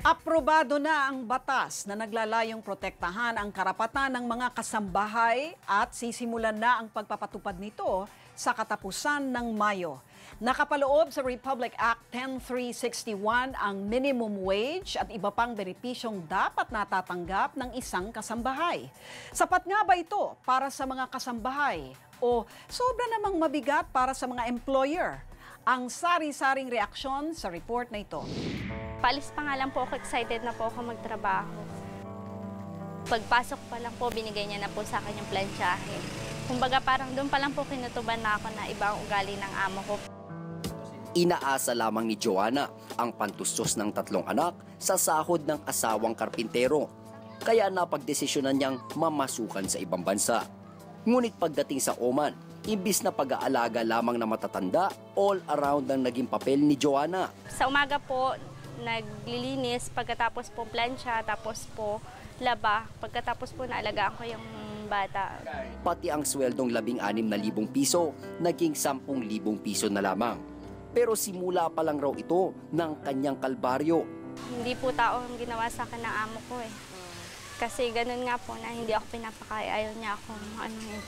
Aprobado na ang batas na naglalayong protektahan ang karapatan ng mga kasambahay at sisimulan na ang pagpapatupad nito sa katapusan ng Mayo. Nakapaloob sa Republic Act 10361 ang minimum wage at iba pang benepisyong dapat natatanggap ng isang kasambahay. Sapat nga ba ito para sa mga kasambahay o sobra namang mabigat para sa mga employer? Ang sari-saring reaksyon sa report na ito. Paalis pa nga lang po ako, excited na po ako magtrabaho. Pagpasok pa lang po, binigay niya na po sa akin yung plantsahe. Kumbaga parang doon pa lang po kinutuban na ako na iba ang ugali ng amo ko. Inaasa lamang ni Joanna ang pantustos ng 3 anak sa sahod ng asawang karpintero. Kaya napagdesisyonan niyang mamasukan sa ibang bansa. Ngunit pagdating sa Oman, imbis na pag-aalaga lamang na matatanda, all around ang naging papel ni Joanna. Sa umaga po, naglilinis, pagkatapos po plancha, tapos po laba, pagkatapos po naalagaan ko yung bata. Pati ang sweldong 16,000 piso, naging 10,000 piso na lamang. Pero simula pa lang raw ito ng kanyang kalbaryo. Hindi po tao ang ginawa sa akin ng amo ko eh. Kasi ganun nga po na hindi ako pinapakain, ayaw niya akong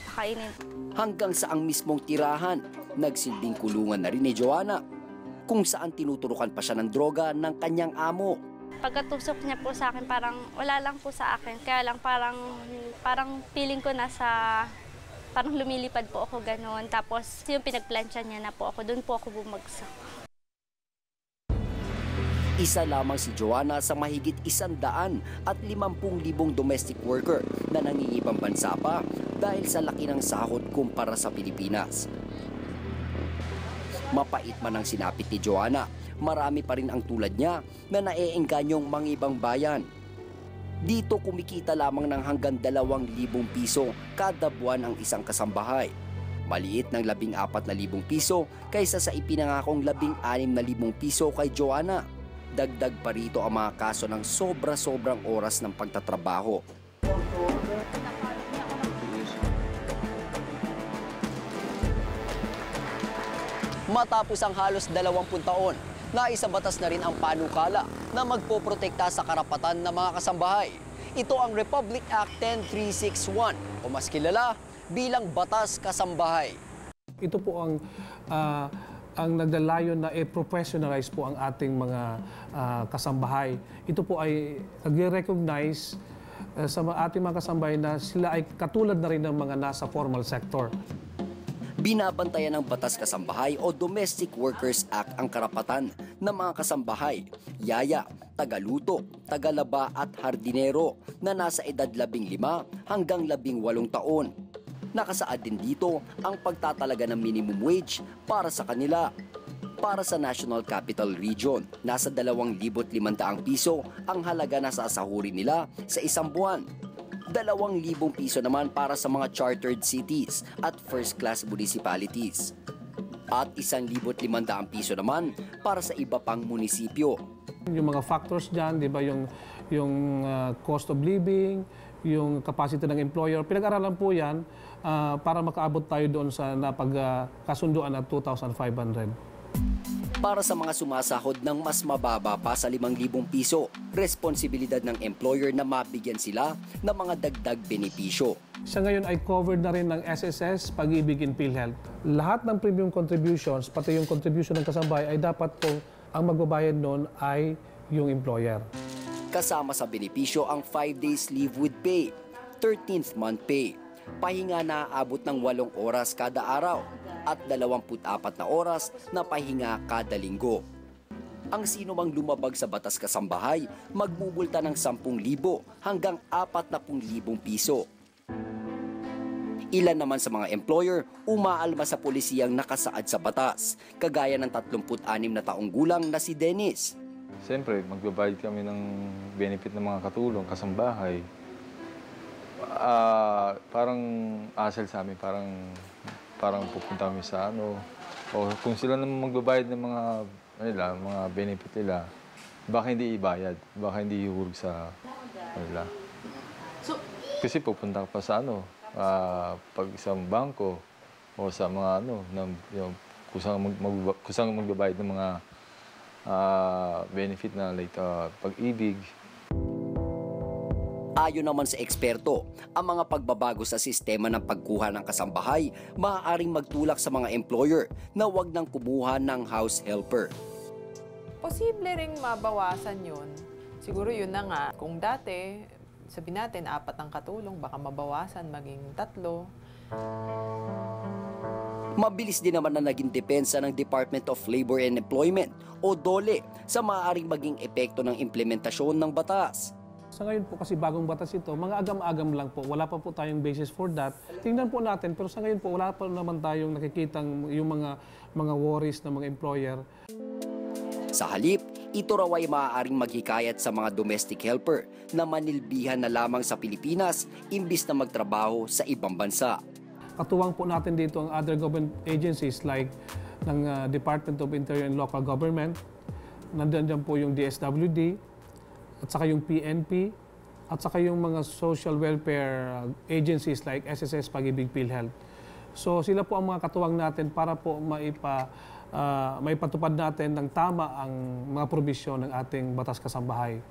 pakainin. Hanggang sa ang mismong tirahan, nagsilbing kulungan na rin ni Joanna, kung saan tinuturukan pa siya ng droga ng kanyang amo. Pagkatusok niya po sa akin, parang wala lang po sa akin. Kaya lang parang feeling ko parang lumilipad po ako gano'n. Tapos yung pinagplansya niya na po ako, doon po ako bumagsak. Isa lamang si Joanna sa mahigit 150,000 domestic worker na nangingibang bansa pa dahil sa laki ng sahod kumpara sa Pilipinas. Mapait man ang sinapit ni Joanna, marami pa rin ang tulad niya na naeenganyong mangibang bayan. Dito kumikita lamang ng hanggang 2,000 piso kada buwan ang isang kasambahay. Maliit ng 14,000 piso kaysa sa ipinangakong 16,000 piso kay Joanna. Dagdag pa rito ang mga kaso ng sobra-sobrang oras ng pagtatrabaho. Matapos ang halos 20 taon, naisabatas na rin ang panukala na magpoprotekta sa karapatan ng mga kasambahay. Ito ang Republic Act 10361 o mas kilala bilang Batas Kasambahay. Ito po ang nagdalayon na i-professionalize po ang ating mga kasambahay. Ito po ay nag-recognize sa ating mga kasambahay na sila ay katulad na rin ng mga nasa formal sector. Binabantayan ng Batas Kasambahay o Domestic Workers Act ang karapatan ng mga kasambahay, yaya, tagaluto, tagalaba at hardinero na nasa edad 15 hanggang 18 taon. Nakasaad din dito ang pagtatalaga ng minimum wage para sa kanila. Para sa National Capital Region, nasa 2,500 piso ang halaga na sasahurin nila sa isang buwan. 2,000 piso naman para sa mga chartered cities at first-class municipalities. At 1,500 piso naman para sa iba pang munisipyo. Yung mga factors dyan, di ba, yung cost of living, yung capacity ng employer, pinag-aralan po yan para makaabot tayo doon sa napagkasunduan na 2,500. Para sa mga sumasahod ng mas mababa pa sa 5,000 piso, responsibilidad ng employer na mabigyan sila ng mga dagdag benepisyo. Sa ngayon ay covered na rin ng SSS, Pag-ibig in PhilHealth. Lahat ng premium contributions, pati yung contribution ng kasambahay, ay dapat po ang magbabayad noon ay yung employer. Kasama sa benepisyo ang 5 days leave with pay, 13th month pay, pahinga na aabot ng 8 oras kada araw, at 24 na oras na pahinga kada linggo. Ang sino mang lumabag sa Batas Kasambahay, magmumulta ng 10,000 hanggang 40,000 piso. Ilan naman sa mga employer umaalma sa polisiyang nakasaad sa batas, kagaya ng 36 na taong gulang na si Dennis. Siyempre, magbabayad kami ng benefit ng mga katulong, kasambahay. Parang asal sa amin, parang pupunta kami sa o kung sila naman magbabayad ng mga benefit nila, baka hindi ibayad, baka hindi ihulog sa kanila. Kasi pupunta ka pa sa pag isang bangko o sa mga kung saan magbabayad ng mga benefit na like pag-ibig. Ayon naman sa eksperto, ang mga pagbabago sa sistema ng pagkuha ng kasambahay maaaring magtulak sa mga employer na wag nang kumuha ng house helper. Posible ring mabawasan yun. Siguro yun na nga, kung dati, sabihin natin 4 ang katulong, baka mabawasan maging 3. Mabilis din naman na naging depensa ng Department of Labor and Employment o DOLE sa maaaring maging epekto ng implementasyon ng batas. Sa ngayon po kasi bagong batas ito, mga agam-agam lang po. Wala pa po tayong basis for that. Tingnan po natin, pero sa ngayon po wala pa naman tayong nakikitang yung mga worries ng mga employer. Sa halip, ito raw ay maaaring maghikayat sa mga domestic helper na manilbihan na lamang sa Pilipinas imbis na magtrabaho sa ibang bansa. Katuwang po natin dito ang other government agencies like ng Department of Interior and Local Government. Nandiyan po yung DSWD, at saka yung PNP, at saka yung mga social welfare agencies like SSS, Pag-ibig, PhilHealth. So sila po ang mga katuwang natin para po maipatupad natin ng tama ang mga probisyon ng ating batas kasambahay.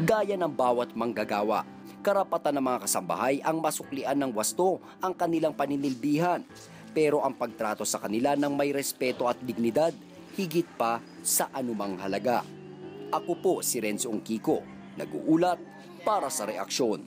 Gaya ng bawat manggagawa, karapatan ng mga kasambahay ang masuklian ng wasto ang kanilang paninilbihan, pero ang pagtrato sa kanila ng may respeto at dignidad, higit pa sa anumang halaga. Ako po si Renzo Ongkiko, nag-uulat para sa Reaksyon.